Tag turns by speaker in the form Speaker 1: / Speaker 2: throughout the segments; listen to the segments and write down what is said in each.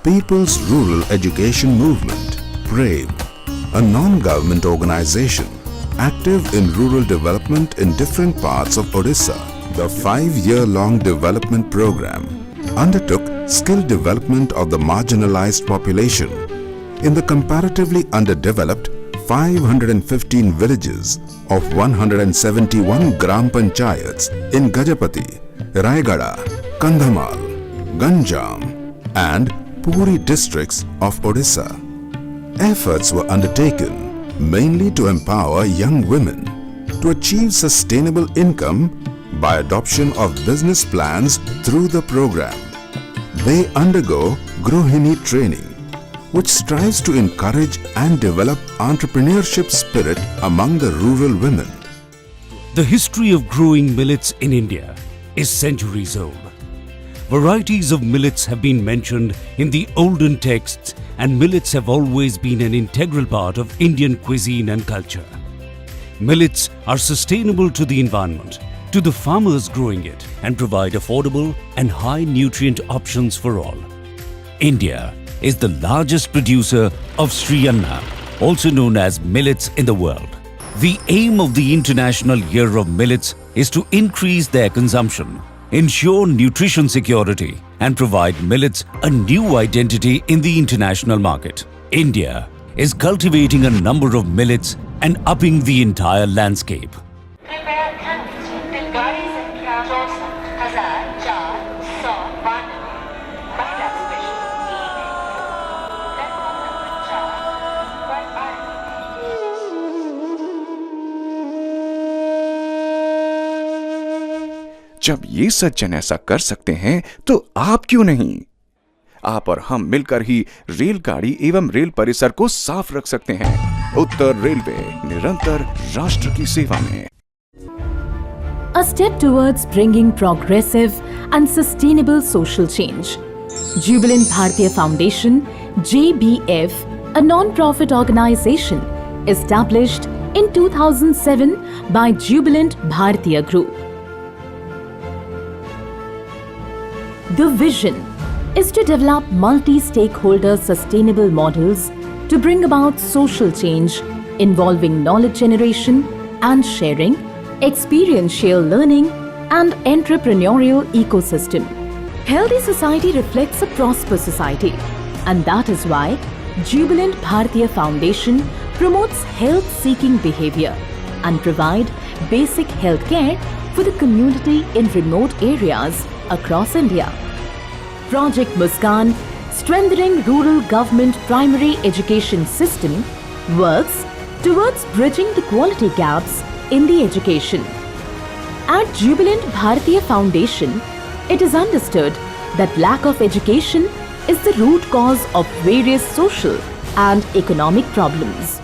Speaker 1: People's Rural Education Movement, PRAVE, a non-government organization active in rural development in different parts of Odisha. The 5-year-long development program undertook skill development of the marginalized population in the comparatively underdeveloped 515 villages of 171 Gram Panchayats in Gajapati, Raigada, Kandhamal, Ganjam and Puri districts of Odisha. Efforts were undertaken mainly to empower young women to achieve sustainable income by adoption of business plans through the program. They undergo Gruhini training, which strives to encourage and develop entrepreneurship spirit among the rural women.
Speaker 2: The history of growing millets in India is centuries old. Varieties of millets have been mentioned in the olden texts, and millets have always been an integral part of Indian cuisine and culture. Millets are sustainable to the environment, to the farmers growing it, and provide affordable and high nutrient options for all. India is the largest producer of Sri Anna, also known as millets, in the world. The aim of the International Year of Millets is to increase their consumption, ensure nutrition security, and provide millets a new identity in the international market. India is cultivating a number of millets and upping the entire landscape.
Speaker 3: जब ये सज्जन ऐसा कर सकते हैं तो आप क्यों नहीं? आप और हम मिलकर ही रेलगाड़ी एवं रेल परिसर को साफ रख सकते हैं। उत्तर रेलवे, निरंतर राष्ट्र की सेवा में।
Speaker 4: A step towards bringing progressive and sustainable social change. Jubilant Bharatiya Foundation, JBF, a non-profit organization established in 2007 by Jubilant Bharatiya Group. The vision is to develop multi-stakeholder sustainable models to bring about social change involving knowledge generation and sharing, experiential learning and entrepreneurial ecosystem. Healthy society reflects a prosperous society, and that is why Jubilant Bharatiya Foundation promotes health-seeking behavior and provide basic health care for the community in remote areas across India. Project Muskaan, strengthening rural government primary education system, works towards bridging the quality gaps in the education. At Jubilant Bharatiya Foundation, it is understood that lack of education is the root cause of various social and economic problems.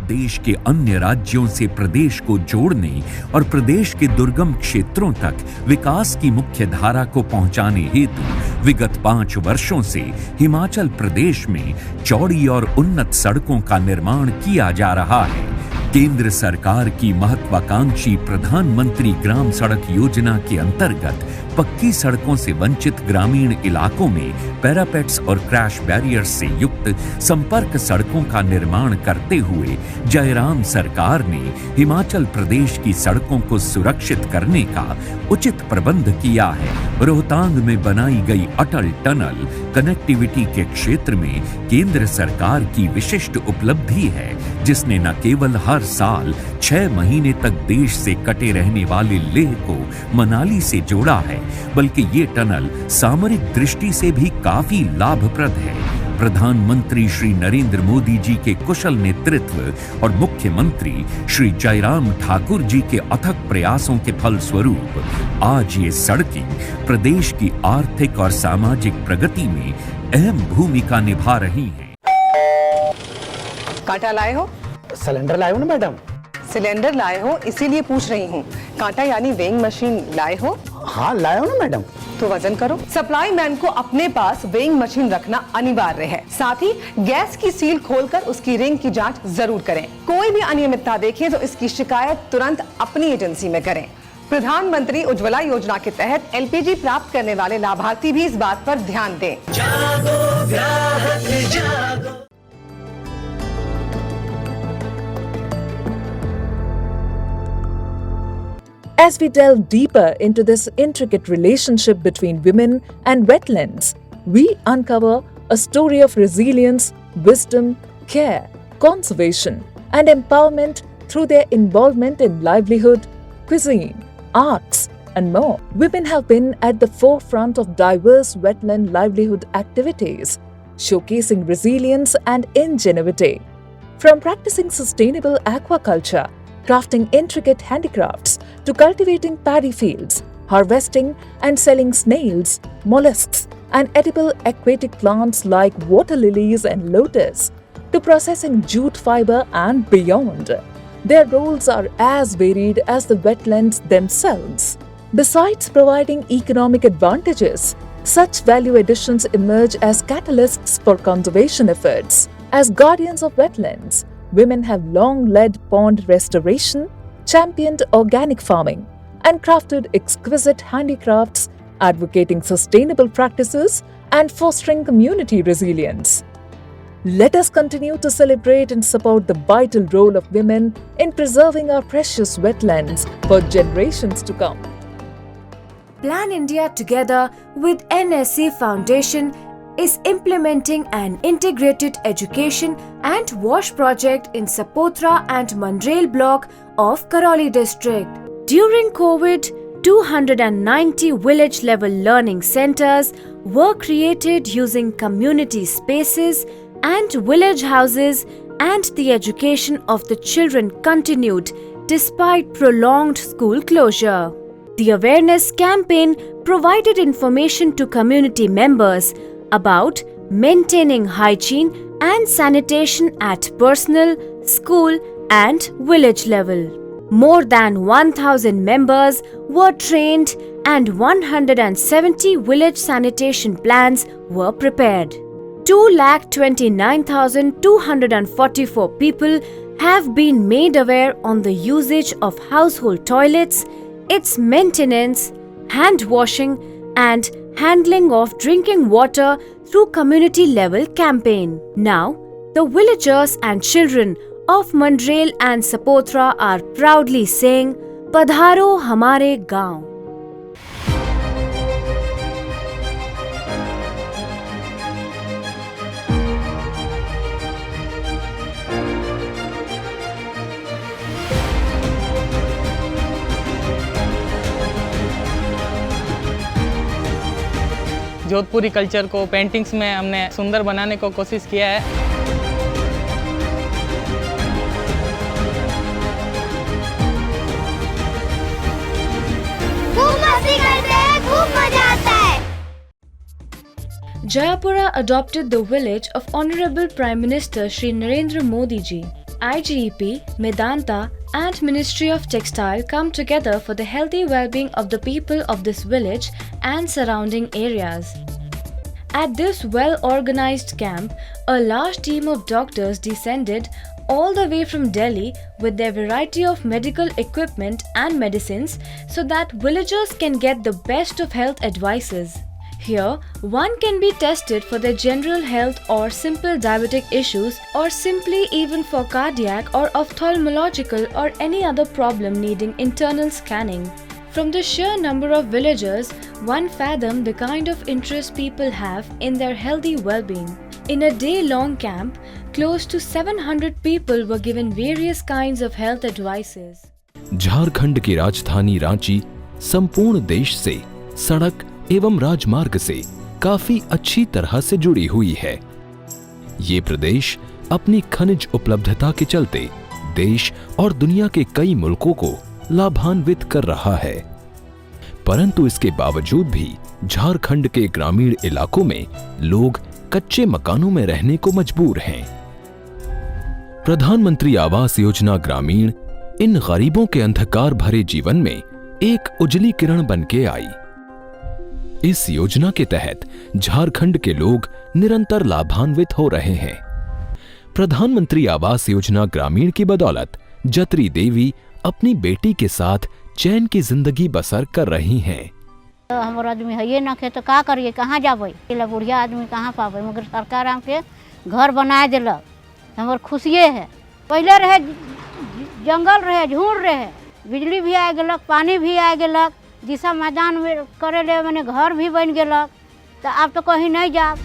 Speaker 5: देश के अन्य राज्यों से प्रदेश को जोड़ने और प्रदेश के दुर्गम क्षेत्रों तक विकास की मुख्य धारा को पहुंचाने हेतु विगत 5 वर्षों से हिमाचल प्रदेश में चौड़ी और उन्नत सड़कों का निर्माण किया जा रहा है। केंद्र सरकार की महत्वाकांक्षी प्रधानमंत्री ग्राम सड़क योजना के अंतर्गत पक्की सड़कों से वंचित ग्रामीण इलाकों में पैरापेट्स और क्रैश बैरियर्स से युक्त संपर्क सड़कों का निर्माण करते हुए जयराम सरकार ने हिमाचल प्रदेश की सड़कों को सुरक्षित करने का उचित प्रबंध किया है। रोहतांग में बनाई गई अटल टनल कनेक्टिविटी के क्षेत्र में केंद्र सरकार की विशिष्ट उपलब्धि है, जिसने न केवल हर साल 6 महीने तक देश से कटे रहने वाले लेह को मनाली से जोड़ा है, बल्कि ये टनल सामरिक दृष्टि से भी काफी लाभप्रद है। प्रधानमंत्री श्री नरेंद्र मोदी जी के कुशल नेतृत्व और मुख्यमंत्री श्री जयराम ठाकुर जी के अथक प्रयासों के फलस्वरूप आज ये सड़कें प्रदेश की आर्थिक और सामाजिक प्रगति में अहम भूमिका निभा रही हैं।
Speaker 6: कांटा लाए हो?
Speaker 7: सिलेंडर लाए हो ना मैडम?
Speaker 6: सिलेंडर लाए हो इसीलिए पूछ रही हूँ। कांटा यानी वेइंग मशीन लाए हो?
Speaker 7: हाँ लाए हो ना मैडम।
Speaker 6: तो वजन करो। सप्लाई मैन को अपने पास वेइंग मशीन रखना अनिवार्य है। साथ ही गैस की सील खोलकर उसकी रिंग की जांच जरूर करें। कोई भी अनियमितता देखें तो इसकी शिकायत तुरंत अपनी एजेंसी में करें। प्रधानमंत्री उज्ज्वला योजना के तहत LPG प्राप्त करने वाले लाभार्थी भी इस बात पर ध्यान दें।
Speaker 8: As we delve deeper into this intricate relationship between women and wetlands, we uncover a story of resilience, wisdom, care, conservation, and empowerment through their involvement in livelihood, cuisine, arts, and more. Women have been at the forefront of diverse wetland livelihood activities, showcasing resilience and ingenuity. From practicing sustainable aquaculture, crafting intricate handicrafts, to cultivating paddy fields, harvesting and selling snails, mollusks, and edible aquatic plants like water lilies and lotus, to processing jute fiber and beyond. Their roles are as varied as the wetlands themselves. Besides providing economic advantages, such value additions emerge as catalysts for conservation efforts. As guardians of wetlands, women have long led pond restoration, championed organic farming, and crafted exquisite handicrafts, advocating sustainable practices and fostering community resilience. Let us continue to celebrate and support the vital role of women in preserving our precious wetlands for generations to come.
Speaker 9: Plan India, together with NSC Foundation, is implementing an integrated education and wash project in Sapotra and Mandrel block of Karoli district. During COVID, 290 village-level learning centers were created using community spaces and village houses, and the education of the children continued despite prolonged school closure. The awareness campaign provided information to community members about maintaining hygiene and sanitation at personal, school, and village level. More than 1,000 members were trained and 170 village sanitation plans were prepared. 2,29,244 people have been made aware on the usage of household toilets, its maintenance, hand washing, and handling of drinking water through community level campaign. Now, the villagers and children of Mandrel and Sapotra are proudly saying, "Padharo hamare gaon."
Speaker 10: Jodhpuri culture को paintings में हमने सुंदर बनाने को कोशिश किया है।
Speaker 11: खूब मस्ती करते हैं, खूब मजा आता है।
Speaker 9: Jayapura adopted the village of Honorable Prime Minister Shri Narendra Modi ji. IGEP, Medanta, and Ministry of Textile come together for the healthy well-being of the people of this village and surrounding areas. At this well-organized camp, a large team of doctors descended all the way from Delhi with their variety of medical equipment and medicines so that villagers can get the best of health advices. Here, one can be tested for their general health or simple diabetic issues, or simply even for cardiac or ophthalmological or any other problem needing internal scanning. From the sheer number of villagers, one fathoms the kind of interest people have in their healthy well-being. In a day-long camp, close to 700 people were given various kinds of health advices.
Speaker 12: Jharkhand की राजधानी रांची संपूर्ण देश से सड़क एवं राजमार्ग से काफी अच्छी तरह से जुड़ी हुई है। ये प्रदेश अपनी खनिज उपलब्धता के चलते देश और दुनिया के कई मुल्कों को लाभान्वित कर रहा है, परंतु इसके बावजूद भी झारखंड के ग्रामीण इलाकों में लोग कच्चे मकानों में रहने को मजबूर हैं। प्रधानमंत्री आवास योजना ग्रामीण इन गरीबों के अंधकार भरे जीवन में एक उजली किरण बन के आई। इस योजना के तहत झारखंड के लोग निरंतर लाभान्वित हो रहे हैं। प्रधानमंत्री आवास योजना ग्रामीण की बदौलत जत्री देवी अपनी बेटी के साथ चैन की जिंदगी बसर कर रही हैं।
Speaker 11: तो हमारे आदमी है ये ना खे तो का करिए, कहाँ जाबे, बुढ़िया आदमी कहाँ पाबे, मगर सरकार हमके घर बना दिलक, हमार खुशिये है। पहले रहे जंगल रहे, झूर रहे, बिजली भी आ गलक, पानी भी आ गलक, दिशा मैदान में करे ले मैंने घर भी बन गलक, तो अब तो कहीं नहीं जाब।